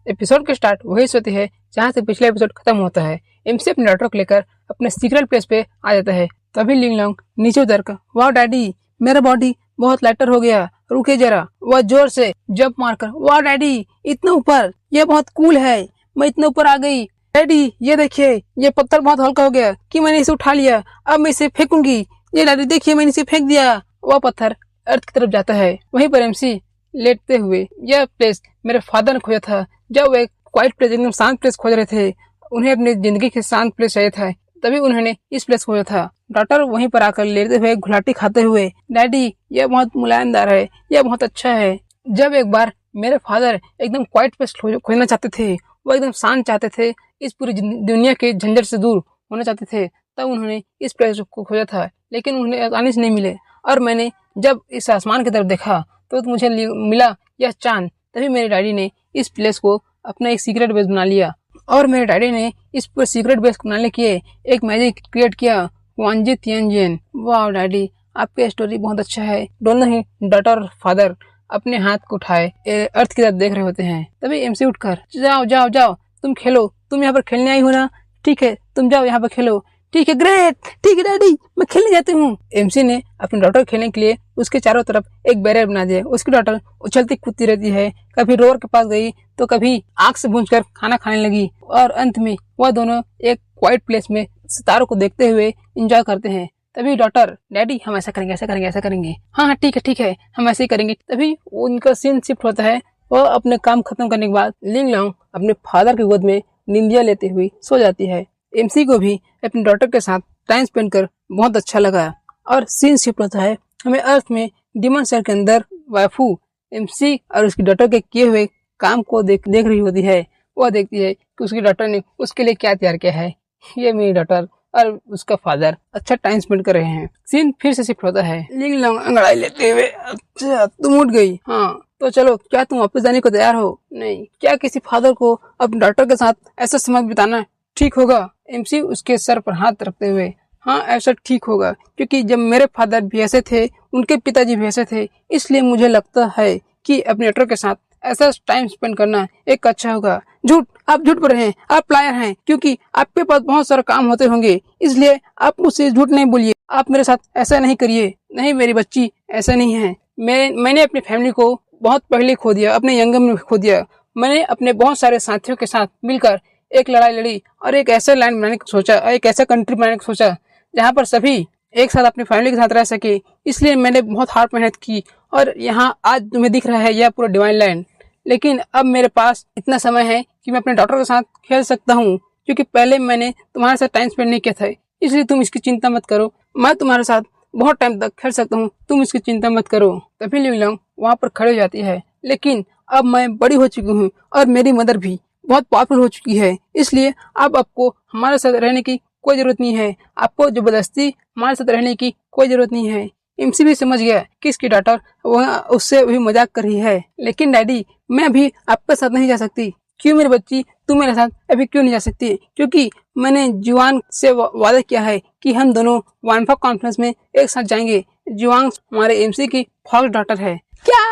Episode के start वही से होती है जहाँ से पिछला एपिसोड खत्म होता है। एमसी अपने डॉटर को लेकर अपने सीक्रेट प्लेस पे आ जाता है। तभी लिंग लॉन्ग नीचे उतर कर, वाह डैडी मेरा बॉडी बहुत लाइटर हो गया, रुके जरा। वह जोर से जंप मारकर, वाह डैडी इतना ऊपर, ये बहुत कूल है, मैं इतना ऊपर आ गई। डैडी ये देखिए, ये पत्थर बहुत हल्का हो गया कि मैंने इसे उठा लिया, अब मैं इसे फेंकूंगी। ये डैडी देखिए मैंने इसे फेंक दिया। वह पत्थर अर्थ की तरफ जाता है। वहीं पर एमसी लेटते हुए, यह प्लेस मेरे फादर ने खोजा था जब वे क्वाइट प्लेस, एकदम शांत प्लेस खोज रहे थे। उन्हें अपनी जिंदगी के शांत प्लेस चाहिए था, तभी उन्होंने इस प्लेस खोजा था। डॉक्टर वहीं पर आकर लेटते हुए घुलाटी खाते हुए, डैडी यह बहुत मुलायमदार है, यह बहुत अच्छा है। जब एक बार मेरे फादर एकदम क्वाइट प्लेस खोजना चाहते थे, वो एकदम शांत चाहते थे, इस पूरी दुनिया के झंझट से दूर होना चाहते थे, तब उन्होंने इस प्लेस को खोजा था। लेकिन उन्हें आसानी से नहीं मिले, और मैंने जब इस आसमान की तरफ देखा तो मुझे मिला यह चांद। तभी मेरे डैडी ने इस प्लेस को अपना एक सीक्रेट बेस बना लिया, और मेरे डैडी ने इस पूरे सीक्रेट बेस को बनाने के एक मैजिक क्रिएट किया, वांजी तियानजिन। वाह डैडी आपकी स्टोरी बहुत अच्छा है। दोनों ही डॉटर और फादर अपने हाथ को उठाए अर्थ की तरफ देख रहे होते हैं। तभी एमसी उठकर, जाओ जाओ जाओ तुम खेलो, तुम यहाँ पर खेलने आई हो ना, ठीक है तुम जाओ यहाँ पर खेलो। ठीक है ग्रेट, ठीक है डैडी मैं खेलने जाती हूँ। एमसी ने अपने डॉटर खेलने के लिए उसके चारों तरफ एक बैरियर बना दिया। उसकी डॉटर उछलती कूदती रहती है, कभी रोर के पास गई तो कभी आंख से भूंजकर खाना खाने लगी, और अंत में वह दोनों एक क्वाइट प्लेस में सितारों को देखते हुए एंजॉय करते हैं। तभी डॉटर, डैडी हम ऐसा करेंगे, ऐसा करेंगे, ऐसा करेंगे, हाँ हाँ ठीक है हम ऐसे ही करेंगे। तभी उनका सीन शिफ्ट होता है। वह अपने काम खत्म करने के बाद लिंग लॉन्ग अपने फादर की गोद में निंदिया लेते हुए सो जाती है। एमसी को भी अपने डॉटर के साथ टाइम स्पेंड कर बहुत अच्छा लगा, और सीन शिफ्ट होता है। हमें अर्थ में डिमन सेल के अंदर वाइफू एमसी और उसकी डॉटर के किए हुए काम को देख रही होती है। वह देखती है कि उसकी डॉटर ने उसके लिए क्या तैयार किया है। ये मेरी डॉटर और उसका फादर अच्छा टाइम स्पेंड कर रहे हैं। सीन फिर से शिफ्ट होता है। लिंग लॉन्ग अंगड़ाई लेते हुए, अच्छा तुम उठ गई, हाँ तो चलो, क्या तुम वापस जाने को तैयार हो? नहीं, क्या किसी फादर को अपने डॉटर के साथ ऐसा समय बिताना ठीक होगा? एमसी उसके सर पर हाथ रखते हुए, हाँ ऐसा ठीक होगा, क्योंकि जब मेरे फादर भी ऐसे थे, उनके पिताजी भी ऐसे थे, इसलिए मुझे लगता है कि अपने डॉटर के साथ ऐसा टाइम स्पेंड करना एक अच्छा होगा। झूठ, आप झूठ बोल रहे हैं, आप लायर हैं, क्योंकि आपके पास बहुत सारे काम होते होंगे, इसलिए आप मुझसे झूठ नहीं बोलिए। आप मेरे साथ ऐसा नहीं करिए। नहीं मेरी बच्ची, ऐसा नहीं है। मैंने अपनी फैमिली को बहुत पहले खो दिया, अपने यंगम में खो दिया। मैंने अपने बहुत सारे साथियों के साथ मिलकर एक लड़ाई लड़ी, और एक ऐसा लैंड बनाने को सोचा, एक ऐसा कंट्री बनाने को सोचा जहाँ पर सभी एक साथ अपनी फैमिली के साथ रह सके। इसलिए मैंने बहुत हार्ड मेहनत की, और यहाँ आज तुम्हें दिख रहा है यह पूरा डिवाइन लैंड। लेकिन अब मेरे पास इतना समय है कि मैं अपने डॉटर के साथ खेल सकता हूँ, क्योंकि पहले मैंने तुम्हारे साथ टाइम स्पेंड नहीं किया था। इसलिए तुम इसकी चिंता मत करो, मैं तुम्हारे साथ बहुत टाइम तक खेल सकता हूँ, तुम इसकी चिंता मत करो। तभी लिंग लॉन्ग वहाँ पर खड़े हो जाती है। लेकिन अब मैं बड़ी हो चुकी हूँ, और मेरी मदर भी बहुत पावरफुल हो चुकी है, इसलिए अब आपको हमारे साथ रहने की कोई जरूरत नहीं है। आपको जबरदस्ती हमारे साथ रहने की कोई जरूरत नहीं है। एमसी भी समझ गया कि इसकी डॉटर वह उससे भी मजाक कर रही है। लेकिन डैडी मैं अभी आपके साथ नहीं जा सकती। क्यों मेरी बच्ची, तुम मेरे साथ अभी क्यों नहीं जा सकती? क्योंकि मैंने जुआंग से वादा किया है कि हम दोनों वानफा कॉन्फ्रेंस में एक साथ जाएंगे। जुआंग हमारे एमसी की फर्स्ट डॉटर है। क्या?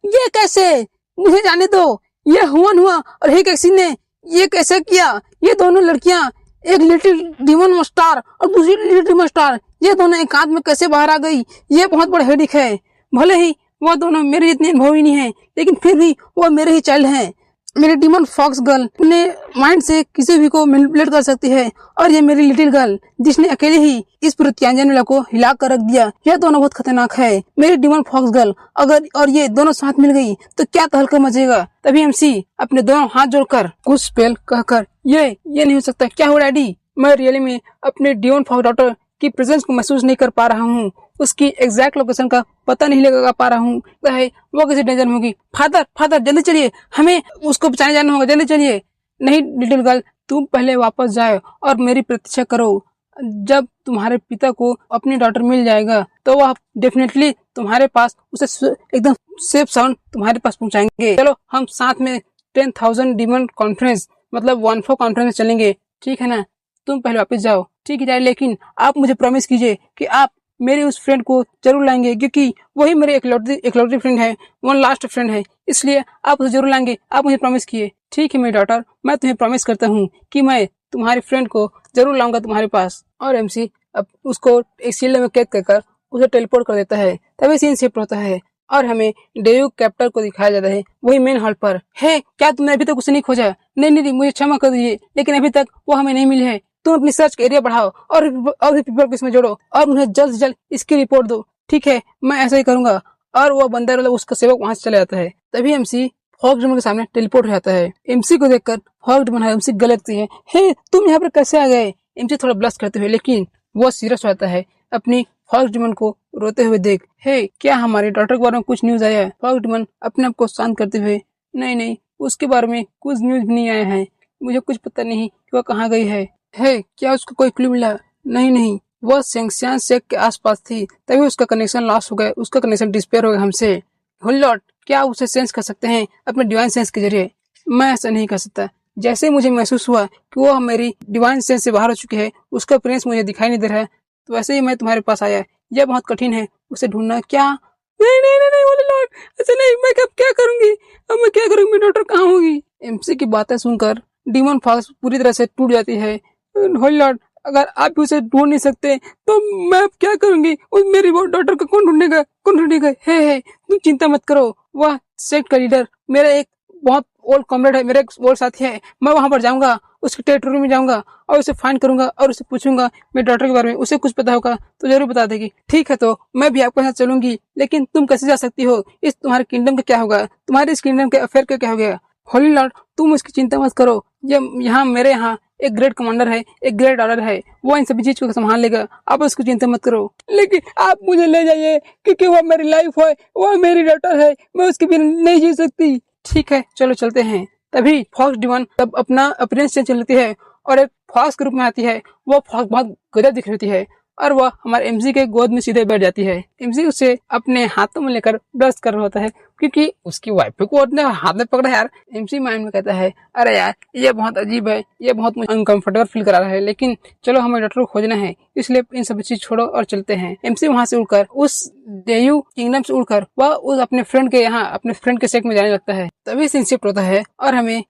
ये कैसे? मुझे जाने दो। ये हुआ और हेकेक्सी ने ये कैसे किया? ये दोनों लड़कियां, एक लिटिल डीमन स्टार और दूसरी लिटिल डीमन स्टार, ये दोनों एकांत में कैसे बाहर आ गई? ये बहुत बड़ा हेडिक है। भले ही वो दोनों मेरे जितने अनुभवी नहीं है, लेकिन फिर भी वो मेरे ही चाइल्ड हैं। मेरी डीमन फॉक्स गर्ल अपने माइंड से किसी भी को मैनिपुलेट कर सकती है, और ये मेरी लिटिल गर्ल जिसने अकेले ही इस पूरे तियानजिन मेला को हिला कर रख दिया। यह दोनों बहुत खतरनाक है। मेरी डीमन फॉक्स गर्ल अगर और ये दोनों साथ मिल गई तो क्या तहलका मचेगा। तभी एमसी अपने दोनों हाथ जोड़कर कुछ स्पेल कहकर, ये नहीं हो सकता। क्या हो डैडी? मैं रियली में अपने डीमन फॉक्स डॉटर की प्रेजेंस को महसूस नहीं कर पा रहा हूँ। उसकी एग्जैक्ट लोकेशन का पता नहीं लगा पा रहा हूँ। है वो किसी डेंजर में होगी। फादर जल्दी चलिए, हमें उसको बचाने जाना होगा, जल्दी चलिए। नहीं लिटिल गर्ल, तुम पहले वापस जाओ और मेरी प्रतीक्षा करो। जब तुम्हारे पिता को अपनी डॉटर मिल जाएगा तो वह डेफिनेटली तुम्हारे पास उसे एकदम सेफ साउंड तुम्हारे पास पहुंचाएंगे। चलो हम साथ में 10,000 डीमन कॉन्फ्रेंस मतलब 1-4 कॉन्फ्रेंस में चलेंगे, ठीक है ना? तुम पहले वापस जाओ, ठीक है डैडी, लेकिन आप मुझे प्रॉमिस कीजिए कि आप मेरे उस फ्रेंड को जरूर लाएंगे, क्योंकि वही मेरे इकलौती फ्रेंड है, वन लास्ट फ्रेंड है, इसलिए आप उसे जरूर लाएंगे। आप मुझे प्रॉमिस किए, ठीक है मेरी डॉटर, मैं तुम्हें प्रॉमिस करता हूँ कि मैं तुम्हारे फ्रेंड को जरूर लाऊंगा तुम्हारे पास। और एमसी अब उसको एक शील्ड में कैद कर उसे टेलीपोर्ट कर देता है। तभी सीन शिफ्ट होता है और हमें डेयू कैप्टर को दिखाया जाता है, वही मेन हॉल पर है। क्या तुमने अभी तक उसे नहीं खोजा? नहीं नहीं, मुझे क्षमा कर दीजिए, लेकिन अभी तक वो हमें नहीं मिली है। तुम अपनी सर्च एरिया बढ़ाओ और भी पीपल को इसमें जोड़ो और उन्हें जल्द से जल्द इसकी रिपोर्ट दो। ठीक है, मैं ऐसा ही करूंगा। और वो बंदर मतलब उसका सेवक वहां से चला जाता है। तभी एमसी फॉग ड्रमन के सामने टेलीपोर्ट हो जाता है। एमसी को देखकर फॉग ड्रमन एमसी गले लगती है, हे तुम यहाँ पर कैसे आ गए? एमसी थोड़ा ब्लश करते हुए, लेकिन वो सीरियस हो जाता है अपनी फॉग ड्रमन को रोते हुए देख। हे क्या हमारे डॉक्टर के बारे में कुछ न्यूज आया है? फॉग ड्रमन अपने आप को शांत करते हुए, नहीं नहीं, उसके बारे में कुछ न्यूज भी नहीं आया है। मुझे कुछ पता नहीं कि वो कहाँ गई है। हे क्या उसको कोई क्लू मिला? नहीं नहीं, वह सेंक्सियन शेख के आसपास थी, तभी उसका कनेक्शन लॉस हो गया, उसका कनेक्शन डिस्पेयर हो गया हमसे। होली लॉर्ड, क्या आप उसे सेंस कर सकते हैं अपने डिवाइन सेंस के जरिए? मैं ऐसा नहीं कर सकता। जैसे मुझे महसूस हुआ कि वो मेरी डिवाइन सेंस से बाहर हो चुकी है, उसका प्रेजेंस मुझे दिखाई नहीं दे रहा है, तो वैसे ही मैं तुम्हारे पास आया। यह बहुत कठिन है उसे ढूंढना। क्या? नहीं नहीं नहीं, नहीं होली लॉर्ड, ऐसा नहीं। मैं अब क्या करूंगी? अब मैं क्या करूंगी? मेरी डॉक्टर कहाँ होगी? एमसी की बातें सुनकर डीमन फॉक्स पूरी तरह से टूट जाती है। होली लॉर्ड, अगर आप उसे ढूंढ नहीं सकते तो मैं अब क्या करूंगी? उस मेरी वो डॉटर को कौन ढूंढेगा? कौन ढूंढेगा? हे तुम चिंता मत करो। वह सेक्ट का लीडर मेरा एक बहुत ओल्ड कॉमरेड है, मेरा एक ओल्ड साथी है। मैं वहां पर जाऊंगा, उसके टेरिटरी में जाऊंगा और उसे फाइंड करूंगा और उसे पूछूंगा मेरे डॉटर के बारे में। उसे कुछ पता होगा तो जरूर बता देगी। ठीक है, तो मैं भी आपके साथ चलूंगी, लेकिन तुम कैसे जा सकती हो? इस तुम्हारे किंगडम का क्या होगा? तुम्हारे इस किंगडम के अफेयर का क्या हो गया? होली लॉर्ड, तुम उसकी चिंता मत करो। यहाँ मेरे यहाँ एक ग्रेट कमांडर है, एक ग्रेट ऑर्डर है, वो इन सभी चीज को संभाल लेगा। आप उसकी चिंता मत करो। लेकिन आप मुझे ले जाइए, क्योंकि वो मेरी लाइफ है, वो मेरी डॉटर है, मैं उसके बिना नहीं जी सकती। ठीक है, चलो चलते हैं। तभी फॉक्स डिवन तब अपना अपीयरेंस चेंज कर लेती है और एक फॉक्स के रूप में आती है। वो फॉक्स बहुत गजब दिख रही है और वह हमारे एमसी के गोद में सीधे बैठ जाती है। एमसी उसे अपने हाथों में लेकर ब्रश कर रहा होता है, क्योंकि उसकी वाइफ को अपने हाथ में पकड़ा है। यार एमसी माइंड में कहता है, अरे यार ये बहुत अजीब है, ये बहुत मुझे अनकंफर्टेबल फील करा रहा है, लेकिन चलो हमें डॉक्टर को खोजना है, इसलिए इन सब चीज छोड़ो और चलते हैं। एमसी वहां से उड़कर उस डेयू किंगडम से उड़कर वह उस अपने फ्रेंड के यहाँ अपने फ्रेंड के सेक्ट में जाने लगता है। तभी सीन शिफ्ट होता है और हमें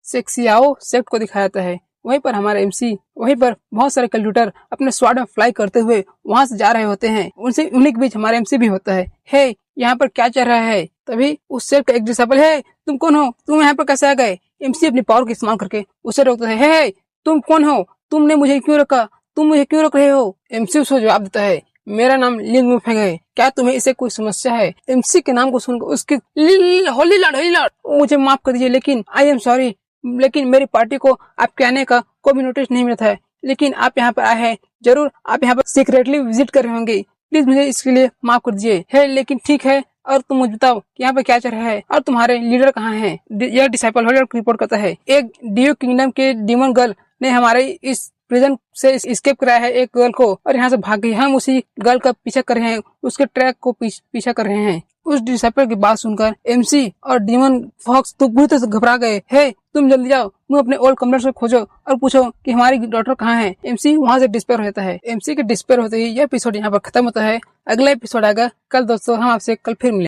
सेक्सियाओ सेक्ट को दिखाया जाता है। वहीं पर हमारा एमसी, वहीं पर बहुत सारे कंप्यूटर अपने स्वाड में फ्लाई करते हुए वहां से जा रहे होते हैं। उनसे उन्हीं के बीच हमारा एमसी भी होता है। हे यहाँ पर क्या चल रहा है? तभी उस सेक्ट का एक डिसेबल, है तुम कौन हो? तुम यहाँ पर कैसे आ गए? एमसी अपनी पावर का इस्तेमाल करके उसे रोकता है। हे तुम कौन हो? तुमने मुझे क्यों रोका? तुम मुझे क्यों रोक रहे हो? एमसी उसको जवाब देता है, मेरा नाम लिन मुफेंग है, क्या तुम्हें इसे कोई समस्या है? एमसी के नाम को सुनकर उसके होली लॉर्ड, मुझे माफ कर दीजिए, लेकिन आई एम सॉरी, लेकिन मेरी पार्टी को आपके आने का कोई भी नोटिस नहीं मिला था, लेकिन आप यहाँ पर आए हैं, जरूर आप यहाँ पर सीक्रेटली विजिट कर रहे होंगे, प्लीज मुझे इसके लिए माफ कर दीजिए। है लेकिन ठीक है, और तुम मुझे बताओ यहाँ पे क्या चल रहा है और तुम्हारे लीडर कहाँ हैं? यह डिसाइपल होल्डर रिपोर्ट करता है, एक डियो किंगडम के डीमन गर्ल ने हमारे इस प्रिजन से एस्केप कराया है एक गर्ल को और यहाँ से भाग गई। हम उसी गर्ल का पीछा कर रहे हैं, उसके ट्रैक को पीछा कर रहे हैं। उस डिसाइपल की बात सुनकर एमसी और डीमन फॉक्स तो बुरी तरह से घबरा गए। हे तुम जल्दी जाओ, तुम अपने ओल्ड कमरेड्स को खोजो और पूछो कि हमारी डॉटर कहाँ है। एमसी वहां से डिस्पेयर हो जाता है। एमसी के डिस्पेयर होते ही यह एपिसोड यहाँ पर खत्म होता है। अगला एपिसोड आएगा कल दोस्तों, हम आपसे कल फिर मिलेंगे।